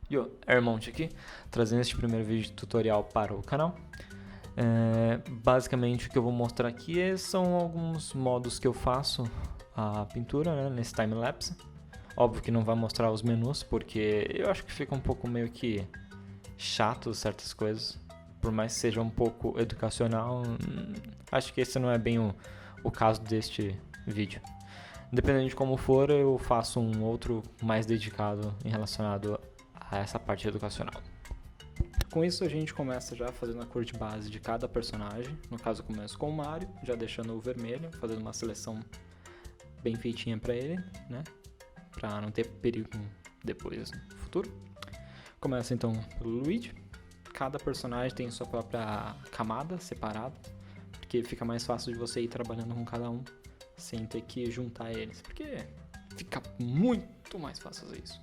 Yo, Hermonte aqui, trazendo este primeiro vídeo tutorial para o canal. Basicamente o que eu vou mostrar aqui são alguns modos que eu faço a pintura, né, nesse time-lapse. Óbvio que não vai mostrar os menus, porque eu acho que fica um pouco meio que chato certas coisas. Por mais que seja um pouco educacional, acho que esse não é bem o caso deste vídeo. Dependendo de como for, eu faço um outro mais dedicado em relacionado a essa parte educacional. Com isso a gente começa já fazendo a cor de base de cada personagem. No caso eu começo com o Mario, já deixando o vermelho, fazendo uma seleção bem feitinha para ele, né? Para não ter perigo depois no futuro. Começa então pelo Luigi. Cada personagem tem sua própria camada separada, porque fica mais fácil de você ir trabalhando com cada um sem ter que juntar eles, porque fica muito mais fácil fazer isso.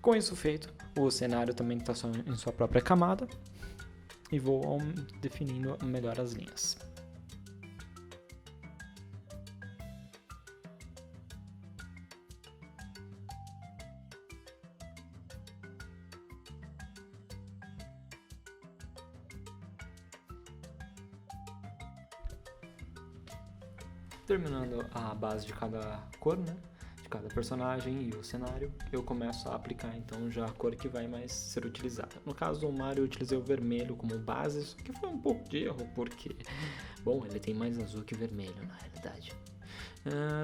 Com isso feito, o cenário também está em sua própria camada e vou definindo melhor as linhas. Terminando a base de cada cor, né? Cada personagem e o cenário, eu começo a aplicar então já a cor que vai mais ser utilizada. No caso do Mario eu utilizei o vermelho como base, só que foi um pouco de erro, porque, bom, ele tem mais azul que vermelho na realidade.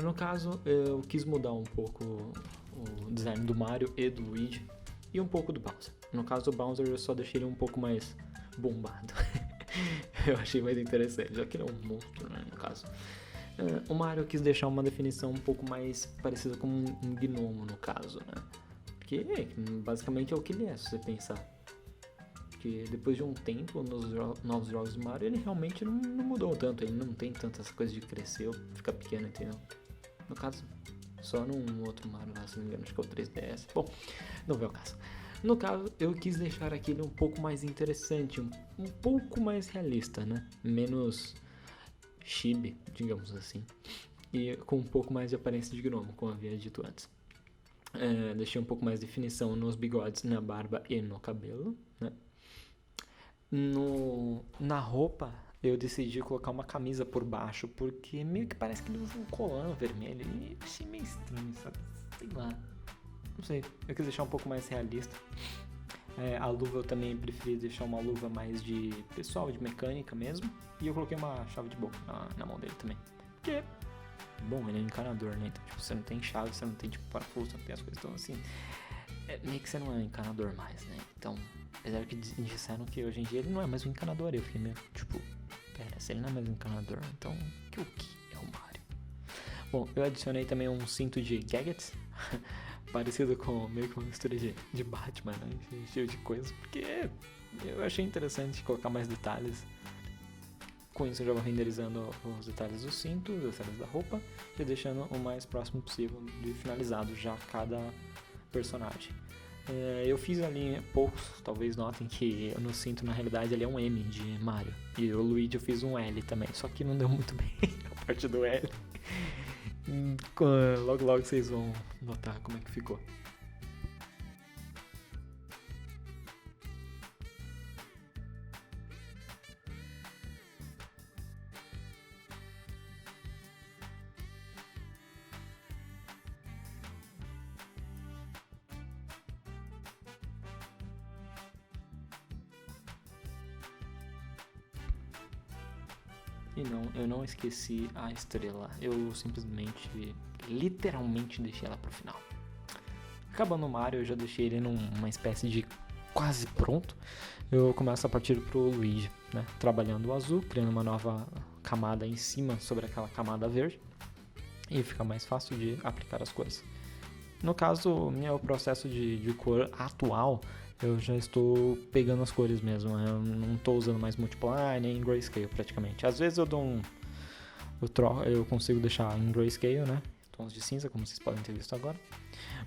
No caso, eu quis mudar um pouco o design do Mario e do Luigi e um pouco do Bowser. No caso do Bowser eu só deixei ele um pouco mais bombado. Eu achei mais interessante, já que ele é um monstro, né, no caso. O Mario quis deixar uma definição um pouco mais parecida com um gnomo, no caso, né? Porque basicamente é o que ele é, se você pensar. Porque depois de um tempo, nos novos jogos do Mario, ele realmente não mudou tanto. Ele não tem tantas coisas de crescer ou ficar pequeno, entendeu? No caso, só num outro Mario lá, se não me engano, acho que é o 3DS. Bom, não vê o caso. No caso, eu quis deixar aquele um pouco mais interessante, um pouco mais realista, né? Menos chibi, digamos assim, e com um pouco mais de aparência de gnomo, como havia dito antes. Deixei um pouco mais de definição nos bigodes, na barba e no cabelo, né? Na roupa, eu decidi colocar uma camisa por baixo, porque meio que parece que ele usa um colã vermelho, e achei meio estranho, sabe? Sei lá, não sei, eu quis deixar um pouco mais realista. A luva eu também preferi deixar uma luva mais de pessoal, de mecânica mesmo. E eu coloquei uma chave de boca na mão dele também. Porque, bom, ele é um encanador, né? Então, tipo, você não tem chave, você não tem, tipo, parafuso, você não tem as coisas. Então, assim, meio que você não é um encanador mais, né? Então, apesar que disseram que hoje em dia ele não é mais um encanador, eu fiquei meio, tipo, pera, se ele não é mais um encanador, então, o que é o Mario? Bom, eu adicionei também um cinto de gadgets. Parecido com meio que uma mistura de Batman, né? Cheio de coisas, porque eu achei interessante colocar mais detalhes. Com isso eu já vou renderizando os detalhes do cinto, os detalhes da roupa e deixando o mais próximo possível de finalizado já cada personagem. Eu fiz ali poucos, talvez notem que no cinto na realidade ele é um M de Mario e o Luigi eu fiz um L também, só que não deu muito bem a parte do L. Logo logo vocês vão notar como é que ficou. E não, eu não esqueci a estrela, eu simplesmente, literalmente deixei ela pro final. Acabando o Mario, eu já deixei ele numa espécie de quase pronto. Eu começo a partir pro Luigi, né? Trabalhando o azul, criando uma nova camada em cima sobre aquela camada verde. E fica mais fácil de aplicar as cores. No caso, meu processo de cor atual, eu já estou pegando as cores mesmo. Eu não estou usando mais Multiply nem Grayscale praticamente. Às vezes eu dou eu consigo deixar em Grayscale, né? Tons de cinza, como vocês podem ter visto agora.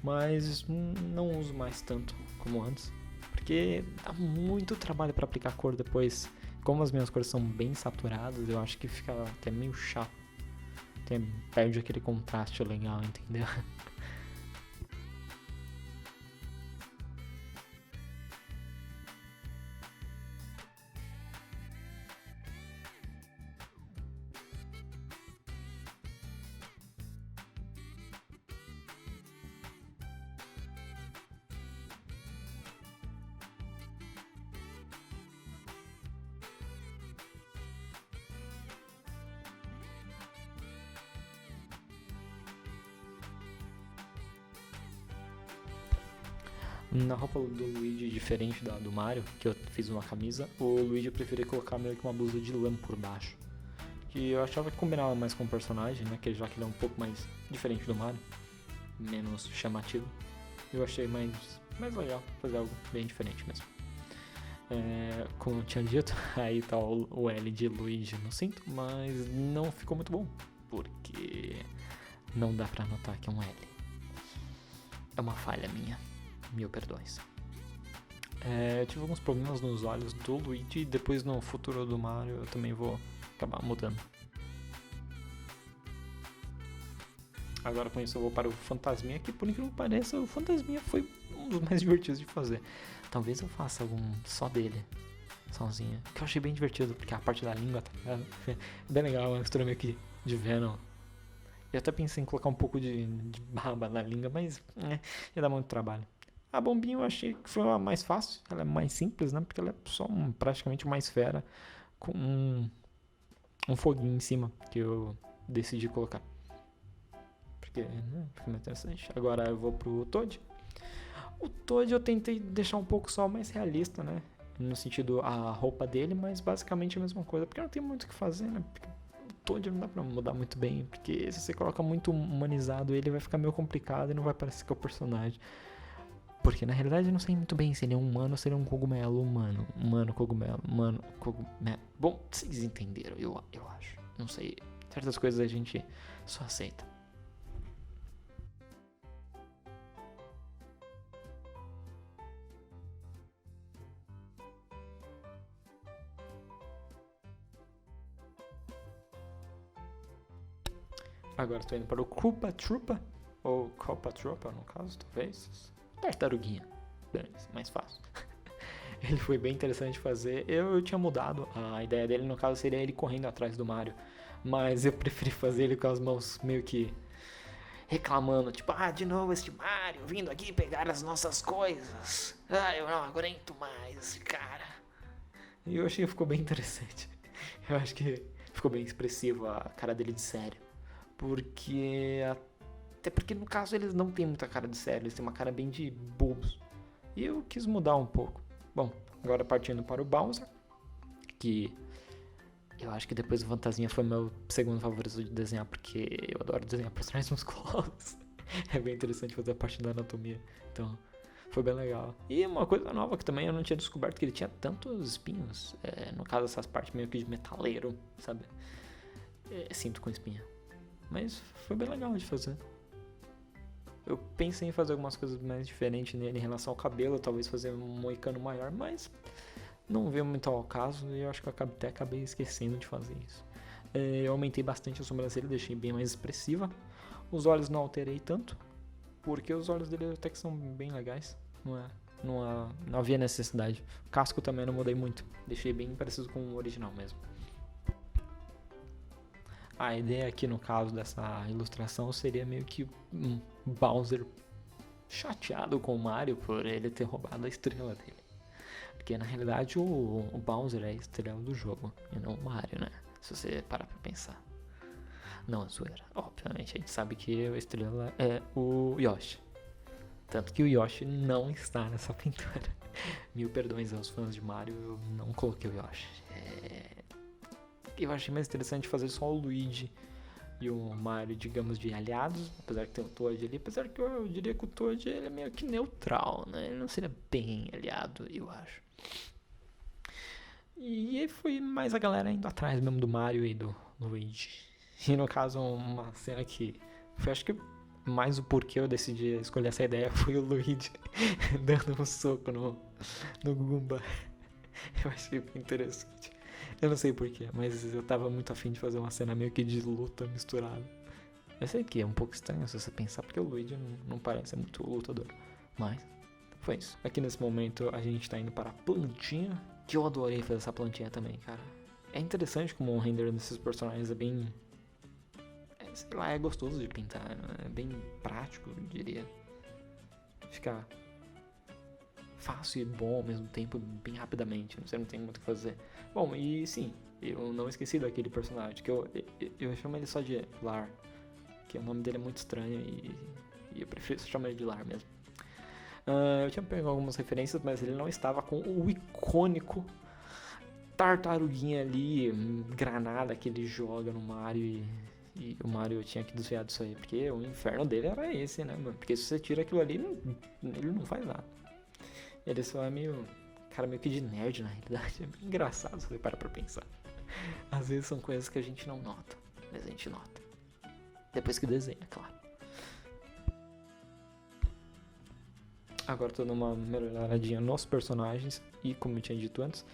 Mas não uso mais tanto como antes. Porque dá muito trabalho para aplicar cor depois. Como as minhas cores são bem saturadas, eu acho que fica até meio chato. Perde aquele contraste legal, entendeu? Na roupa do Luigi, diferente do Mario, que eu fiz uma camisa, o Luigi eu preferi colocar meio que uma blusa de lã por baixo. Que eu achava que combinava mais com o personagem, né? Já que ele é um pouco mais diferente do Mario, menos chamativo. Eu achei mais legal fazer algo bem diferente mesmo. Como eu tinha dito, aí tá o L de Luigi no cinto, mas não ficou muito bom, porque não dá pra notar que é um L. É uma falha minha, mil perdões. Eu tive alguns problemas nos olhos do Luigi e depois no futuro do Mario eu também vou acabar mudando. Agora com isso eu vou para o Fantasminha, que por incrível que pareça, o Fantasminha foi um dos mais divertidos de fazer. Talvez eu faça algum só dele, sozinho, que eu achei bem divertido, porque a parte da língua, tá ligado? É bem legal, uma mistura meio que de Venom. Eu até pensei em colocar um pouco de baba na língua, mas ia dar muito trabalho. A bombinha eu achei que foi a mais fácil, ela é mais simples, né? Porque ela é só praticamente uma esfera com um foguinho em cima que eu decidi colocar. Porque fica mais interessante. Agora eu vou pro Toad. O Toad eu tentei deixar um pouco só mais realista, né? No sentido, a roupa dele, mas basicamente a mesma coisa. Porque não tem muito o que fazer, né? Porque o Toad não dá pra mudar muito bem. Porque se você coloca muito humanizado, ele vai ficar meio complicado e não vai parecer que é o personagem. Porque na realidade eu não sei muito bem se ele é um humano ou se ele é um cogumelo humano. Humano, cogumelo, humano, cogumelo. Bom, vocês entenderam, eu acho. Não sei. Certas coisas a gente só aceita. Agora estou indo para o Koopa Troopa, ou Koopa Troopa no caso, talvez. Tartaruguinha, mais fácil. Ele foi bem interessante de fazer. Eu tinha mudado, a ideia dele no caso seria ele correndo atrás do Mario. Mas eu preferi fazer ele com as mãos meio que reclamando, tipo, de novo este Mario vindo aqui pegar as nossas coisas. Eu não aguento mais esse cara. E eu achei que ficou bem interessante. Eu acho que ficou bem expressivo a cara dele de sério. Até porque no caso eles não têm muita cara de sério, eles têm uma cara bem de bobos. E eu quis mudar um pouco. Bom, agora partindo para o Bowser, que eu acho que depois do Fantasminha foi meu segundo favorito de desenhar, porque eu adoro desenhar personagens musculosos. É bem interessante fazer a parte da anatomia, então foi bem legal. E uma coisa nova que também eu não tinha descoberto, que ele tinha tantos espinhos, no caso essas partes meio que de metaleiro, sabe? Cinto com espinha. Mas foi bem legal de fazer. Eu pensei em fazer algumas coisas mais diferentes nele em relação ao cabelo, talvez fazer um moicano maior, mas não veio muito ao caso e eu acho que eu até acabei esquecendo de fazer isso. Eu aumentei bastante a sobrancelha, deixei bem mais expressiva. Os olhos não alterei tanto, porque os olhos dele até que são bem legais, não havia necessidade. O casco também não mudei muito, deixei bem parecido com o original mesmo. A ideia aqui no caso dessa ilustração seria meio que um Bowser chateado com o Mario por ele ter roubado a estrela dele. Porque na realidade o Bowser é a estrela do jogo e não o Mario, né? Se você parar pra pensar. Não é zoeira. Obviamente a gente sabe que a estrela é o Yoshi. Tanto que o Yoshi não está nessa pintura. Mil perdões aos fãs de Mario, eu não coloquei o Yoshi. Eu achei mais interessante fazer só o Luigi e o Mario, digamos, de aliados, apesar que tem o Toad ali, apesar que eu diria que o Toad ele é meio que neutral, né? Ele não seria bem aliado, eu acho. E aí foi mais a galera indo atrás mesmo do Mario e do Luigi. E no caso, uma cena que foi, acho que mais o porquê eu decidi escolher essa ideia foi o Luigi dando um soco no Goomba. Eu achei bem interessante. Eu não sei porquê, mas eu tava muito afim de fazer uma cena meio que de luta misturada. Eu sei que é um pouco estranho se você pensar, porque o Luigi não parece muito lutador. Mas foi isso. Aqui nesse momento a gente tá indo para a plantinha, que eu adorei fazer essa plantinha também, cara. É interessante como o render desses personagens é bem... sei lá, é gostoso de pintar, é bem prático, eu diria. Fica fácil e bom ao mesmo tempo, bem rapidamente, você não tem muito o que fazer. Bom, e sim, eu não esqueci daquele personagem, que eu chamo ele só de Lar, que o nome dele é muito estranho e eu prefiro chamar ele de Lar mesmo. Eu tinha pego algumas referências, mas ele não estava com o icônico tartaruguinha ali, granada que ele joga no Mario e o Mario tinha que desviar disso aí, porque o inferno dele era esse, né, mano? Porque se você tira aquilo ali, ele não faz nada. Ele só é meio, cara, meio que de nerd na realidade. É bem engraçado se você parar pra pensar. Às vezes são coisas que a gente não nota, mas a gente nota. Depois que desenha, claro. Agora tô dando uma melhoradinha nos personagens e, como eu tinha dito antes,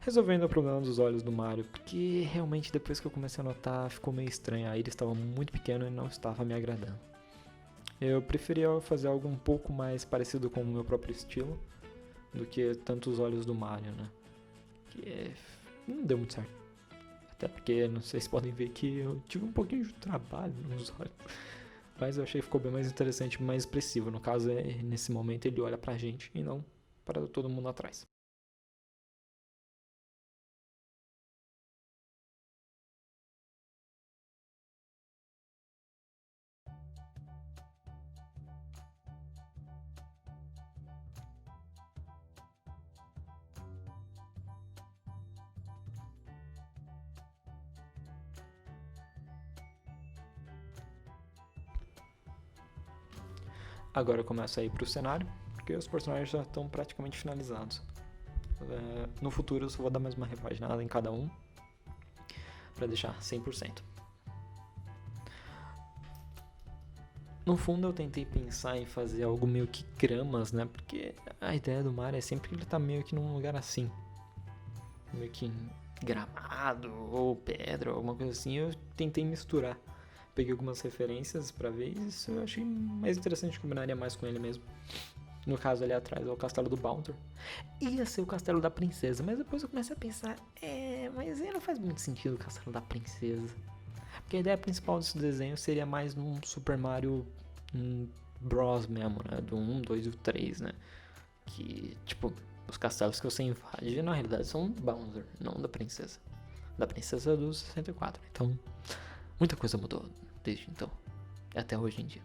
resolvendo o problema dos olhos do Mario, porque realmente depois que eu comecei a notar ficou meio estranho, a ilha estava muito pequena e não estava me agradando. Eu preferia fazer algo um pouco mais parecido com o meu próprio estilo do que tanto os olhos do Mario, né? Que não deu muito certo. Até porque, não sei se podem ver que eu tive um pouquinho de trabalho nos olhos. Mas eu achei que ficou bem mais interessante, mais expressivo. No caso, nesse momento ele olha pra gente e não para todo mundo atrás. Agora eu começo a ir pro cenário, porque os personagens já estão praticamente finalizados. No futuro eu só vou dar mais uma repaginada em cada um, para deixar 100%. No fundo eu tentei pensar em fazer algo meio que gramas, né? Porque a ideia do Mario é sempre que ele tá meio que num lugar assim. Meio que gramado ou pedra, alguma coisa assim. Eu tentei misturar. Peguei algumas referências pra ver e isso eu achei mais interessante, combinaria mais com ele mesmo. No caso ali atrás é o castelo do Bowser. Ia ser o castelo da princesa, mas depois eu comecei a pensar, mas aí não faz muito sentido o castelo da princesa. Porque a ideia principal desse desenho seria mais num Super Mario Bros mesmo, né? Do 1, 2 e 3, né? Que, tipo, os castelos que você invade na realidade são do Bowser, não da princesa. Da princesa é do 64. Então, muita coisa mudou desde então, até hoje em dia.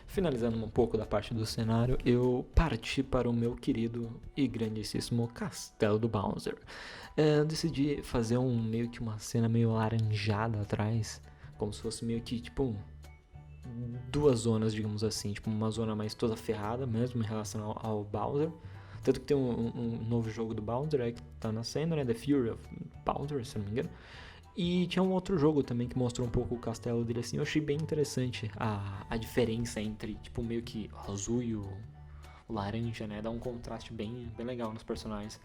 Finalizando um pouco da parte do cenário, eu parti para o meu querido e grandíssimo castelo do Bowser. Eu decidi fazer meio que uma cena meio laranjada atrás, como se fosse meio que tipo duas zonas, digamos assim, tipo uma zona mais toda ferrada mesmo em relação ao Bowser. Tanto que tem um novo jogo do Bowser aí que tá nascendo, né? The Fury of Bowser, se não me engano. E tinha um outro jogo também que mostrou um pouco o castelo dele assim. Eu achei bem interessante a diferença entre, tipo, meio que o azul e o laranja, né? Dá um contraste bem legal nos personagens.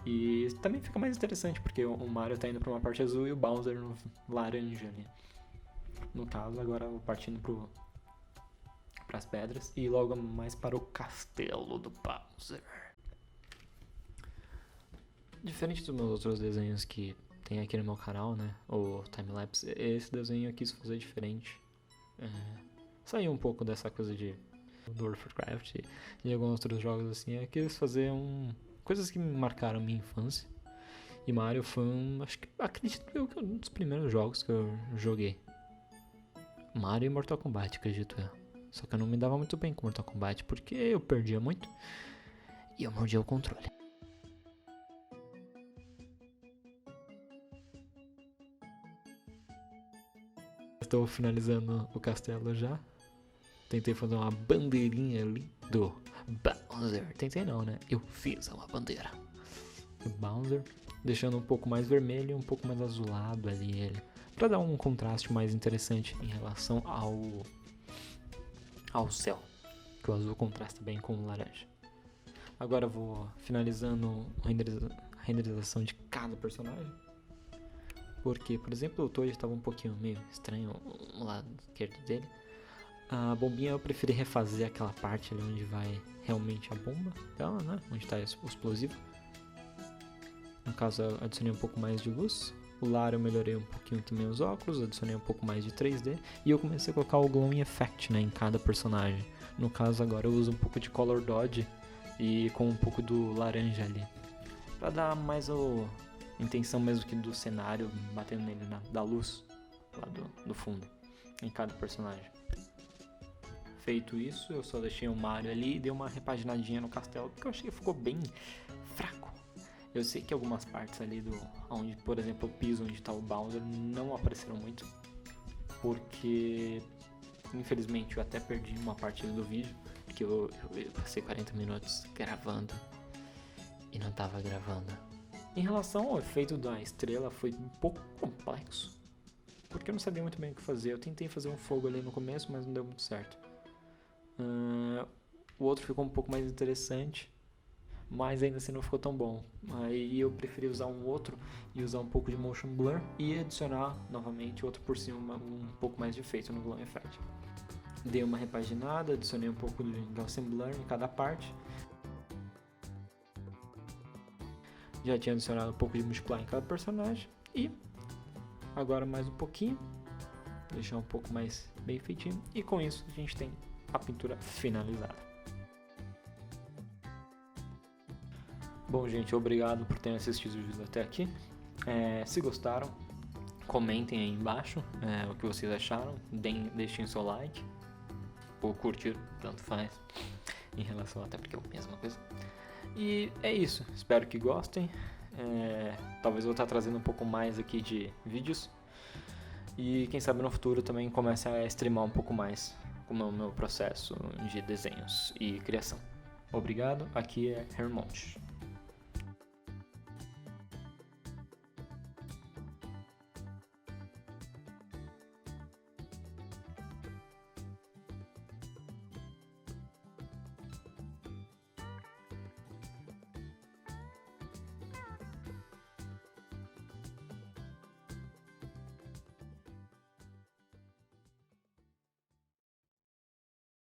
E também fica mais interessante, porque o Mario tá indo pra uma parte azul e o Bowser no laranja ali. No caso, agora eu vou partindo pras pedras e logo mais para o castelo do Bowser. Diferente dos meus outros desenhos que tem aqui no meu canal, né, o timelapse, esse desenho eu quis fazer diferente. Sair um pouco dessa coisa do World of Warcraft e de alguns outros jogos assim. Eu quis fazer coisas que me marcaram minha infância. E Mario foi acho que acredito eu que é um dos primeiros jogos que eu joguei. Mario e Mortal Kombat, acredito eu. Só que eu não me dava muito bem com Mortal Kombat porque eu perdia muito e eu mordia o controle. Estou finalizando o castelo já. Tentei fazer uma bandeirinha ali do Bowser. Tentei não, né? Eu fiz uma bandeira do Bowser, deixando um pouco mais vermelho e um pouco mais azulado ali ele, para dar um contraste mais interessante em relação ao céu, que o azul contrasta bem com o laranja. Agora eu vou finalizando a renderização de cada personagem. Porque, por exemplo, o Toad estava um pouquinho meio estranho no lado esquerdo dele. A bombinha eu preferi refazer aquela parte ali onde vai realmente a bomba dela, né? Onde está o explosivo. No caso, eu adicionei um pouco mais de luz. O lar eu melhorei um pouquinho também os óculos, adicionei um pouco mais de 3D. E eu comecei a colocar o glowing effect, né, em cada personagem. No caso, agora eu uso um pouco de color dodge e com um pouco do laranja ali. Pra dar mais intenção mesmo que do cenário batendo nele da luz lá do fundo em cada personagem. feito isso, eu só deixei o Mario ali e dei uma repaginadinha no castelo, porque eu achei que ficou bem fraco. Eu sei que algumas partes ali onde, por exemplo, o piso onde está o Bowser não apareceram muito, porque infelizmente eu até perdi uma parte do vídeo, porque eu passei 40 minutos gravando e não estava gravando. Em relação ao efeito da estrela, foi um pouco complexo, porque eu não sabia muito bem o que fazer. Eu tentei fazer um fogo ali no começo, mas não deu muito certo. O outro ficou um pouco mais interessante, mas ainda assim não ficou tão bom. Aí eu preferi usar um outro e usar um pouco de motion blur e adicionar novamente outro por cima, um pouco mais de efeito no Glow Effect. Dei uma repaginada, adicionei um pouco de Gaussian Blur em cada parte. Já tinha adicionado um pouco de multiply em cada personagem e agora mais um pouquinho, deixar um pouco mais bem feitinho, e com isso a gente tem a pintura finalizada. Bom, gente, obrigado por terem assistido o vídeo até aqui. Se gostaram, comentem aí embaixo o que vocês acharam, deixem seu like ou curtir, tanto faz, em relação até porque é a mesma coisa. E é isso, espero que gostem. Talvez eu vou estar trazendo um pouco mais aqui de vídeos. E quem sabe no futuro também comece a streamar um pouco mais como é o meu processo de desenhos e criação. Obrigado, aqui é Hermonte.